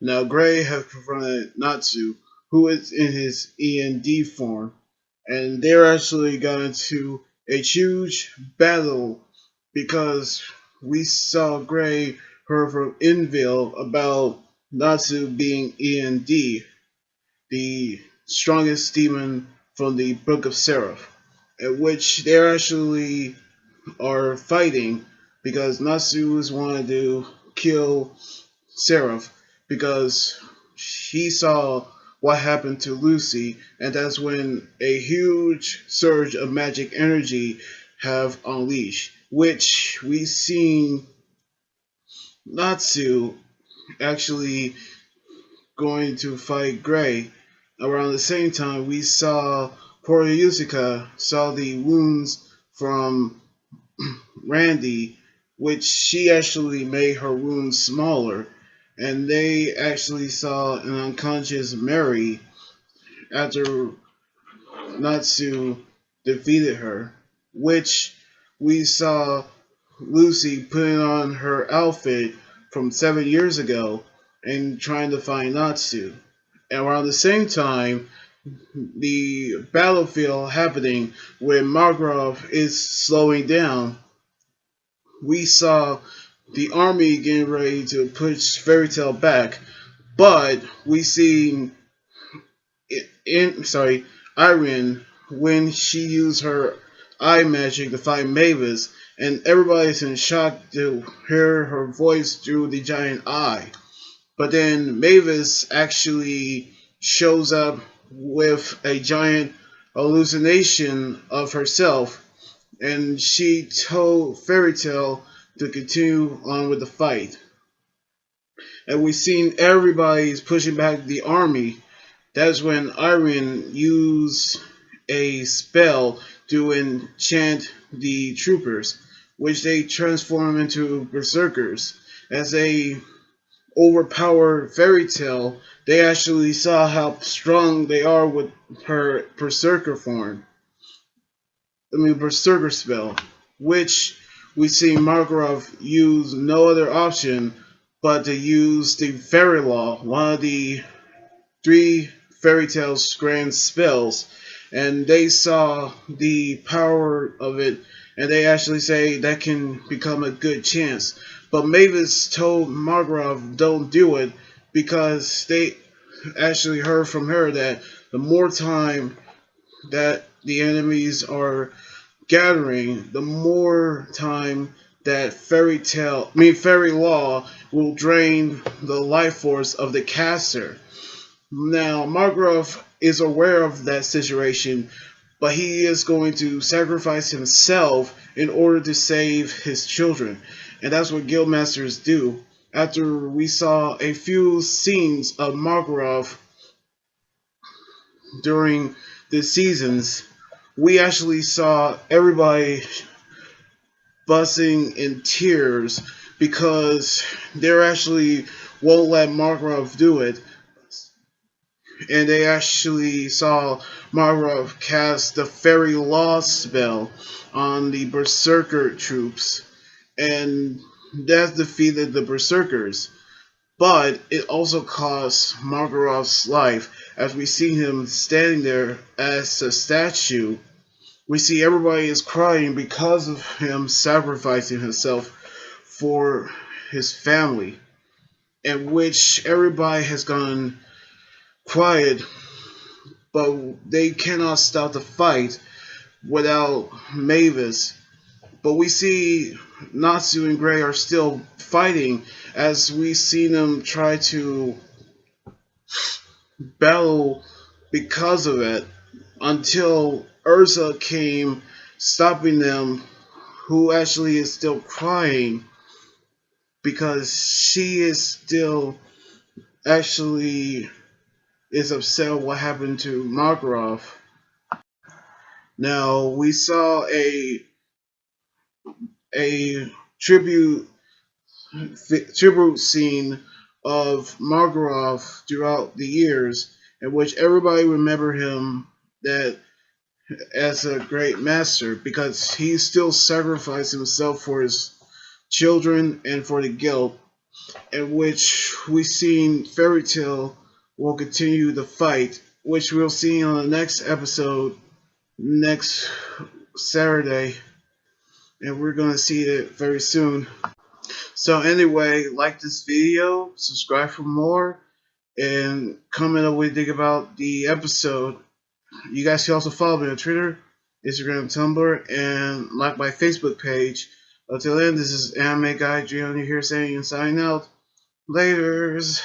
Now Gray has confronted Natsu, who is in his END form, and they're actually got into a huge battle because we saw Gray heard from Inville about Natsu being END, the strongest demon from the Book of Seraph, at which they actually are fighting because Natsu is wanting to kill Seraph because he saw what happened to Lucy, and that's when a huge surge of magic energy have unleashed, which we seen Natsu actually going to fight Gray. Around the same time, we saw poor Yusuka saw the wounds from Randy, which she actually made her wounds smaller, and they actually saw an unconscious Mary after Natsu defeated her, which we saw Lucy putting on her outfit from 7 years ago and trying to find Natsu. And around the same time, the battlefield happening where Makarov is slowing down, we saw the army getting ready to push Fairy Tail back, but we seen Irene when she used her eye magic to fight Mavis, and everybody's in shock to hear her voice through the giant eye. But then Mavis actually shows up with a giant hallucination of herself, and she told Fairy Tail to continue on with the fight. And we've seen everybody's pushing back the army. That's when Irene used a spell to enchant the troopers, which they transform into berserkers. As they overpower Fairy Tail, they actually saw how strong they are with her berserker spell, which we see Makarov use no other option but to use the Fairy Law, one of the three Fairy Tail's grand spells, and they saw the power of it, and they actually say that can become a good chance. But Mavis told Makarov don't do it because they actually heard from her that the more time that the enemies are gathering, the more time that Fairy Law will drain the life force of the caster. Now, Margrove is aware of that situation, but he is going to sacrifice himself in order to save his children. And that's what guildmasters do. After we saw a few scenes of Margrove during the seasons, we actually saw everybody busting in tears because they actually won't let Margrove do it, and they actually saw Makarov cast the Fairy Law spell on the Berserker troops, and that defeated the Berserkers. But it also cost Makarov's life, as we see him standing there as a statue. We see everybody is crying because of him sacrificing himself for his family, in which everybody has gone quiet, but they cannot stop the fight without Mavis. But we see Natsu and Gray are still fighting as we see them try to battle because of it until Ursa came stopping them, who actually is still crying because she is still actually is upset with what happened to Makarov. Now we saw a tribute scene of Makarov throughout the years, in which everybody remember him that as a great master because he still sacrificed himself for his children and for the guild. in which we seen Fairy Tale will continue the fight, which we'll see on the next episode next Saturday, and we're gonna see it very soon. So anyway, like this video, subscribe for more, and comment on what you think about the episode. You guys can also follow me on Twitter, Instagram, Tumblr, and like my Facebook page. Until then, this is Anime Guy Jr. here saying and signing out. Laters.